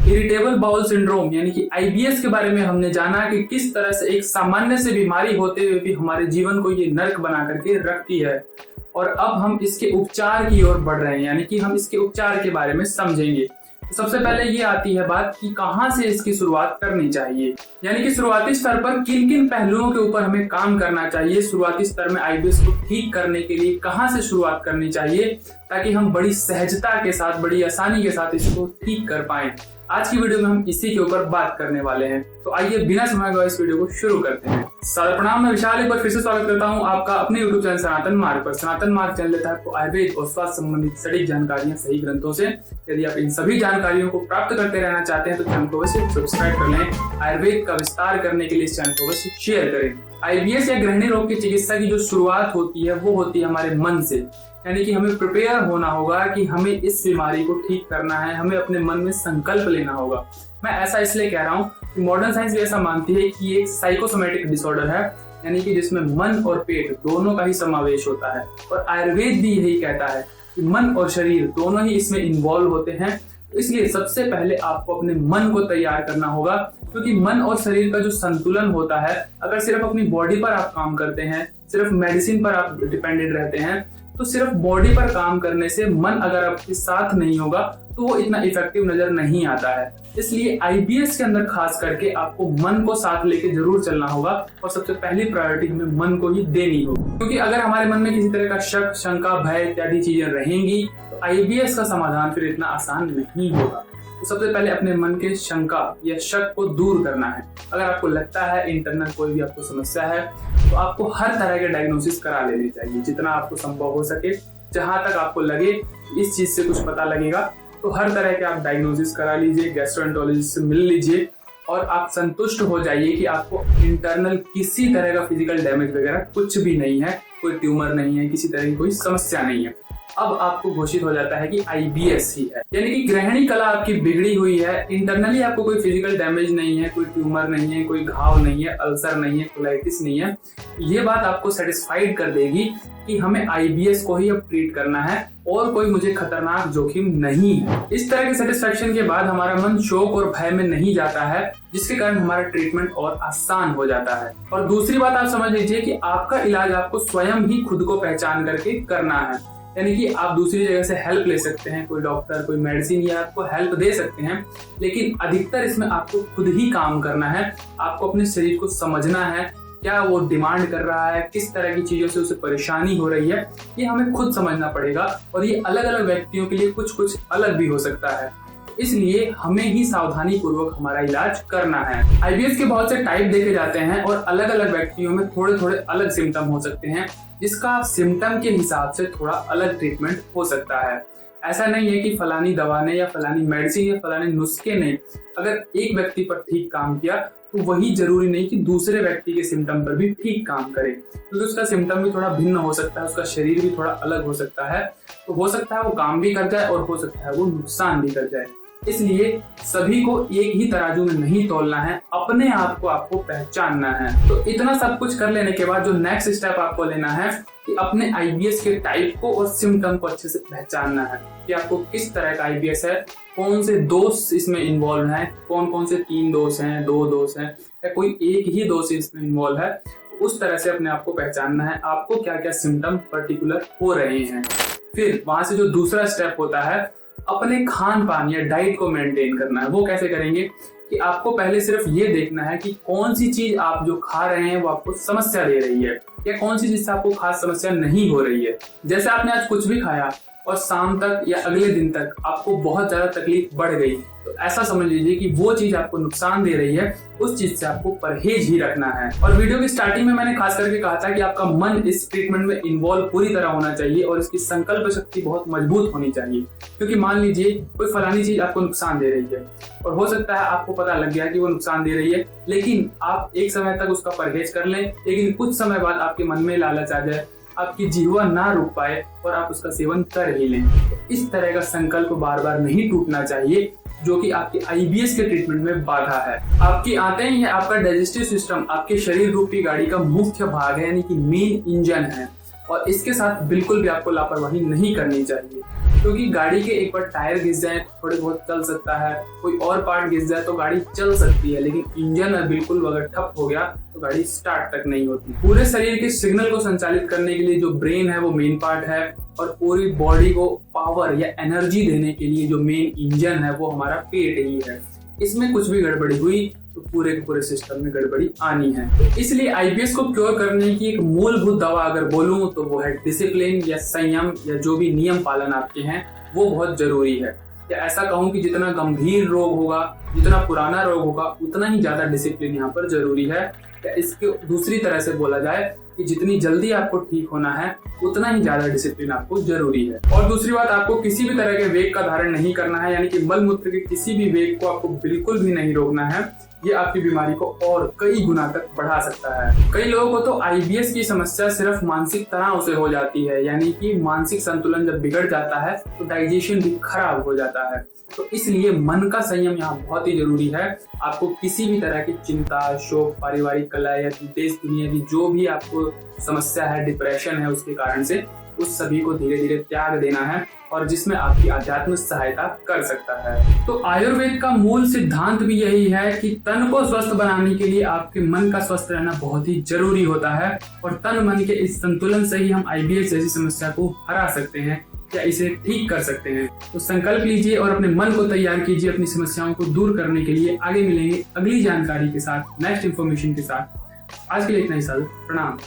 Irritable bowel syndrome यानी कि IBS के बारे में हमने जाना कि किस तरह से एक सामान्य से बीमारी होते हुए भी हमारे जीवन को ये नर्क बना करके रखती है। और अब हम इसके उपचार की ओर बढ़ रहे हैं, यानी कि हम इसके उपचार के बारे में समझेंगे। तो सबसे पहले ये आती है बात कि कहाँ से इसकी शुरुआत करनी चाहिए, यानी कि शुरुआती स्तर पर किन किन पहलुओं के ऊपर हमें काम करना चाहिए। शुरुआती स्तर में आईबीएस को ठीक करने के लिए कहाँ से शुरुआत करनी चाहिए ताकि हम बड़ी सहजता के साथ, बड़ी आसानी के साथ इसको ठीक कर पाएं। आज की वीडियो में हम इसी के ऊपर बात करने वाले हैं। तो आइए बिना समय गवाए इस वीडियो को शुरू करते हैं। सादर प्रणाम, मैं विशाल एक बार फिर से स्वागत करता हूं आपका अपने यूट्यूब चैनल सनातन मार्ग पर। सनातन मार्ग चैनल देता है आपको आयुर्वेद और स्वास्थ्य संबंधित सटीक जानकारियां सही ग्रंथों से। यदि आप इन सभी जानकारियों को प्राप्त करते रहना चाहते हैं तो चैनल को अवश्य सब्सक्राइब कर लें। आयुर्वेद का विस्तार करने के लिए इस चैनल को अवश्य शेयर करें। आईबीएस या गृहिणी रोग की चिकित्सा की जो शुरुआत होती है वो होती है हमारे मन से, यानी कि हमें प्रिपेयर होना होगा कि हमें इस बीमारी को ठीक करना है। हमें अपने मन में संकल्प लेना होगा। मैं ऐसा इसलिए कह रहा हूँ कि मॉडर्न साइंस भी ऐसा मानती है कि ये एक साइकोसोमेटिक डिसऑर्डर है, यानी कि जिसमें मन और पेट दोनों का ही समावेश होता है। और आयुर्वेद भी यही कहता है कि मन और शरीर दोनों ही इसमें इन्वॉल्व होते हैं। तो इसलिए सबसे पहले आपको अपने मन को तैयार करना होगा, क्योंकि मन और शरीर का जो संतुलन होता है, अगर सिर्फ अपनी बॉडी पर आप काम करते हैं, सिर्फ मेडिसिन पर आप डिपेंडेंट रहते हैं, तो सिर्फ बॉडी पर काम करने से मन अगर आपके साथ नहीं होगा तो वो इतना इफेक्टिव नजर नहीं आता है। इसलिए आईबीएस के अंदर खास करके आपको मन को साथ लेके जरूर चलना होगा और सबसे पहली प्रायोरिटी हमें मन को ही देनी होगी। क्योंकि अगर हमारे मन में किसी तरह का शक, शंका, भय इत्यादि चीजें रहेंगी तो आईबीएस का समाधान फिर इतना आसान नहीं होगा। तो सबसे पहले अपने मन के शंका या शक को दूर करना है। अगर आपको लगता है इंटरनल कोई भी आपको समस्या है तो आपको हर तरह के डायग्नोसिस करा लेने चाहिए, जितना आपको संभव हो सके। जहां तक आपको लगे इस चीज से कुछ पता लगेगा तो हर तरह के आप डायग्नोसिस करा लीजिए, गैस्ट्रोएंटरोलॉजिस्ट से मिल लीजिए और आप संतुष्ट हो जाइए कि आपको इंटरनल किसी तरह का फिजिकल डैमेज वगैरह कुछ भी नहीं है, कोई ट्यूमर नहीं है, किसी तरह की कोई समस्या नहीं है। अब आपको घोषित हो जाता है कि आईबीएस ही है, यानी कि गृहिणी कला आपकी बिगड़ी हुई है। इंटरनली आपको कोई फिजिकल डैमेज नहीं है, कोई ट्यूमर नहीं है, कोई घाव नहीं है, अल्सर नहीं है, कोलाइटिस नहीं है। ये बात आपको सेटिस्फाइड कर देगी कि हमें आईबीएस को ही अब ट्रीट करना है और कोई मुझे खतरनाक जोखिम नहीं है। इस तरह के सेटिस्फेक्शन के बाद हमारा मन शोक और भय में नहीं जाता है, जिसके कारण हमारा ट्रीटमेंट और आसान हो जाता है। और दूसरी बात आप समझ लीजिए कि आपका इलाज आपको स्वयं ही खुद को पहचान करके करना है, यानी कि आप दूसरी जगह से हेल्प ले सकते हैं, कोई डॉक्टर, कोई मेडिसिन या आपको हेल्प दे सकते हैं, लेकिन अधिकतर इसमें आपको खुद ही काम करना है। आपको अपने शरीर को समझना है, क्या वो डिमांड कर रहा है, किस तरह की चीजों से उसे परेशानी हो रही है, ये हमें खुद समझना पड़ेगा। और ये अलग अलग व्यक्तियों के लिए कुछ कुछ अलग भी हो सकता है, इसलिए हमें ही सावधानी पूर्वक हमारा इलाज करना है। आईबीएस के बहुत से टाइप देखे जाते हैं और अलग अलग व्यक्तियों में थोड़े थोड़े अलग सिम्टम हो सकते हैं, जिसका सिम्टम के हिसाब से थोड़ा अलग ट्रीटमेंट हो सकता है। ऐसा नहीं है कि फलानी दवा ने या फलानी मेडिसिन या फलाने नुस्खे ने अगर एक व्यक्ति पर ठीक काम किया तो वही जरूरी नहीं कि दूसरे व्यक्ति के सिम्टम पर भी ठीक काम करे, क्योंकि उसका सिम्टम भी थोड़ा भिन्न हो सकता है, उसका शरीर भी थोड़ा अलग हो सकता है। तो हो सकता है वो काम भी कर जाए और हो सकता है वो नुकसान भी कर जाए। इसलिए सभी को एक ही तराजू में नहीं तोलना है, अपने आप को आपको पहचानना है। तो इतना सब कुछ कर लेने के बाद जो नेक्स्ट स्टेप आपको लेना है कि अपने आईबीएस के टाइप को और सिम्टम को अच्छे से पहचानना है कि आपको किस तरह का आईबीएस है, कौन से दोष इसमें इन्वॉल्व हैं, कौन कौन से 3 दोष हैं, 2 दोष हैं या कोई एक ही दोष इसमें इन्वॉल्व है। तो उस तरह से अपने आप को पहचानना है, आपको क्या क्या सिम्टम पर्टिकुलर हो रहे हैं। फिर वहां से जो दूसरा स्टेप होता है अपने खान पान या डाइट को मेंटेन करना है। वो कैसे करेंगे कि आपको पहले सिर्फ ये देखना है कि कौन सी चीज आप जो खा रहे हैं वो आपको समस्या दे रही है या कौन सी चीज से आपको खास समस्या नहीं हो रही है। जैसे आपने आज कुछ भी खाया और शाम तक या अगले दिन तक आपको बहुत ज्यादा तकलीफ बढ़ गई, तो ऐसा समझ लीजिए कि वो चीज आपको नुकसान दे रही है, उस चीज से आपको परहेज ही रखना है। और वीडियो की स्टार्टिंग में मैंने खास करके कहा था कि आपका मन इस ट्रीटमेंट में इन्वॉल्व पूरी तरह होना चाहिए और इसकी संकल्प शक्ति बहुत मजबूत होनी चाहिए। क्योंकि मान लीजिए कोई फलानी चीज आपको नुकसान दे रही है और हो सकता है आपको पता लग गया कि वो नुकसान दे रही है, लेकिन आप एक समय तक उसका परहेज कर लें, लेकिन कुछ समय बाद आपके मन में लालच आ जाए, आपकी जीवा ना रुक पाए और आप उसका सेवन कर ही लें। तो इस तरह का संकल्प बार बार नहीं टूटना चाहिए, जो कि आपके आईबीएस के ट्रीटमेंट में बाधा है। आपकी आंतें ही है आपका डाइजेस्टिव सिस्टम, आपके शरीर रूपी गाड़ी का मुख्य भाग है, यानी कि मेन इंजन है, और इसके साथ बिल्कुल भी आपको लापरवाही नहीं करनी चाहिए। क्योंकि गाड़ी के एक बार टायर घिस जाए तो थोड़े बहुत चल सकता है, कोई और पार्ट घिस जाए तो गाड़ी चल सकती है, लेकिन इंजन बिल्कुल अगर ठप हो गया तो गाड़ी स्टार्ट तक नहीं होती। पूरे शरीर के सिग्नल को संचालित करने के लिए जो ब्रेन है वो मेन पार्ट है, और पूरी बॉडी को पावर या एनर्जी देने के लिए जो मेन इंजन है वो हमारा पेट ही है। इसमें कुछ भी गड़बड़ी हुई तो पूरे के पूरे सिस्टम में गड़बड़ी आनी है। तो इसलिए आईबीएस को क्योर करने की एक मूलभूत दवा अगर बोलूं तो वो है डिसिप्लिन या संयम, या जो भी नियम पालन आपके हैं वो बहुत जरूरी है। या ऐसा कहूं कि जितना गंभीर रोग होगा, जितना पुराना रोग होगा, उतना ही ज्यादा डिसिप्लिन यहाँ पर जरूरी है। या इसके दूसरी तरह से बोला जाए कि जितनी जल्दी आपको ठीक होना है उतना ही ज्यादा डिसिप्लिन आपको जरूरी है। और दूसरी बात, आपको किसी भी तरह के वेग का धारण नहीं करना है, यानी कि मल मूत्र के किसी भी वेग को आपको बिल्कुल भी नहीं रोकना है। ये आपकी बीमारी को और कई गुना तक बढ़ा सकता है। कई लोगों को तो आईबीएस की समस्या सिर्फ मानसिक तनाव से हो जाती है, यानी कि मानसिक संतुलन जब बिगड़ जाता है तो डाइजेशन भी खराब हो जाता है। तो इसलिए मन का संयम यहाँ बहुत ही जरूरी है। आपको किसी भी तरह की चिंता, शोक, पारिवारिक कलह या देश दुनिया की जो भी आपको समस्या है, डिप्रेशन है, उसके कारण से उस सभी को धीरे धीरे त्याग देना है, और जिसमें आपकी आध्यात्मिक सहायता कर सकता है। तो आयुर्वेद का मूल सिद्धांत भी यही है कि तन को स्वस्थ बनाने के लिए आपके मन का स्वस्थ रहना बहुत ही जरूरी होता है, और तन मन के इस संतुलन से ही हम आईबीएस जैसी समस्या को हरा सकते हैं या इसे ठीक कर सकते हैं। तो संकल्प लीजिए और अपने मन को तैयार कीजिए अपनी समस्याओं को दूर करने के लिए। आगे मिलेंगे अगली जानकारी के साथ, नेक्स्ट इन्फॉर्मेशन के साथ। आज के लिए इतना ही, सर प्रणाम।